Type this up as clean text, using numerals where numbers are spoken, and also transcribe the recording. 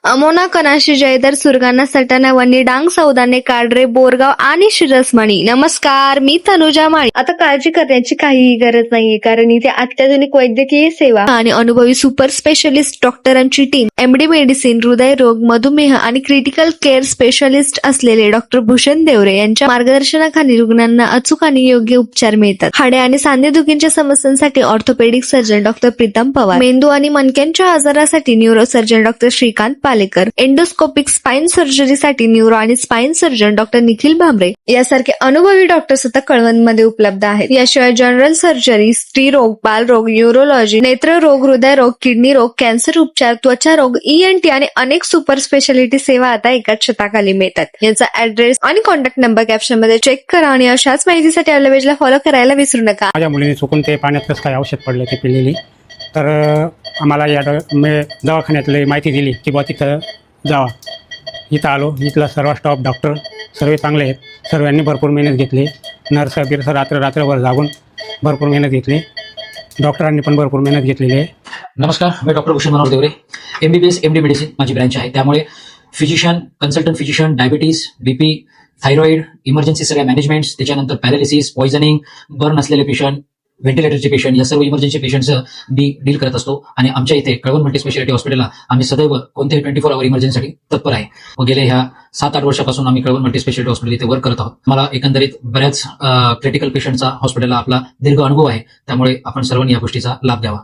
अमोना कनाशी जयदर सुरगाणा सटाणा वनी डांग सौदाने काडरे बोरगाव आणि शिरसमणी. नमस्कार, मी तनुजा माळी. आता काळजी करण्याची काहीही गरज नाहीये, कारण इथे अत्याधुनिक वैद्यकीय सेवा आणि अनुभवी सुपर स्पेशलिस्ट डॉक्टरांची टीम, एमडी मेडिसिन, हृदयरोग, मधुमेह आणि क्रिटिकल केअर स्पेशलिस्ट असलेले डॉक्टर भूषण देवरे यांच्या मार्गदर्शनाखाली रुग्णांना अचूक आणि योग्य उपचार मिळतात. हाडे आणि सांधेदुखींच्या समस्यांसाठी orthopaedic surgeon doctor Pritam Pawar, मेंदू आणि मणक्यांच्या आजारासाठी neurosurgeon doctor Shrikant Palekar, endoscopic spine सर्जरीसाठी न्यूरो आणि spine surgeon doctor Nikhil Bhambare यासारखे अनुभवी डॉक्टर्स आता कळवणमध्ये उपलब्ध आहेत. याशिवाय जनरल सर्जरी, स्त्रीरोग, बालरोग, न्यूरोलॉजी, नेत्ररोग, हृदयरोग, किडनी रोग, कॅन्सर उपचार, त्वचा रोग, ENT आणि अनेक सुपर स्पेशालिटी सेवा आता एकाच छताखाली मिळतात. यांचा ऍड्रेस आणि कॉन्टॅक्ट नंबर कॅप्शन मध्ये चेक करा आणि अशाच माहितीसाठी आपल्या पेजला फॉलो करायला विसरू नका. माझ्या मुलीने चुकून ते पाण्यात कसं काय औषध पडलं ते पिलेली, तर आम्हाला या दवाखान्यातली माहिती दिली की बा तिथं जावा. इथं आलो. इथला सर्व स्टाफ डॉक्टर सर्व चांगले आहेत. सर्वांनी भरपूर मेहनत घेतली. नर्स बिर्स रात्रभर जागून भरपूर मेहनत घेतली. डॉक्टरांनी पण भरपूर मेहनत घेतलेली आहे. नमस्कार, मी doctor Bhushan Manohar Deore, MBBS MD medicine माझी ब्रँच आहे. त्यामुळे physician, consultant physician, diabetes, BP, thyroid, emergency सगळ्या मॅनेजमेंट्स, त्याच्यानंतर पॅरालिसिस, पॉयझनिंग, बर्न असलेले पेशंट, व्हेंटिलेटरचे पेशंट, या सर्व इमर्जन्सी पेशंटचं मी डील करत असतो. आणि आमच्या इथे कळवण मल्टी स्पेशालिटी हॉस्पिटलला आम्ही सदैव कोणत्याही 24 आवर इमर्जन्सीसाठी तत्पर आहे. व गेले ह्या 7-8 वर्षापासून आम्ही कळवण मल्टी स्पेशालिटी हॉस्पिटल इथे वर्क करत आहोत. मला एकंदरीत बऱ्याच क्रिटिकल पेशंटचा हॉस्पिटलला आपला दीर्घ अनुभव आहे. त्यामुळे आपण सर्वांनी या गोष्टीचा लाभ घ्यावा.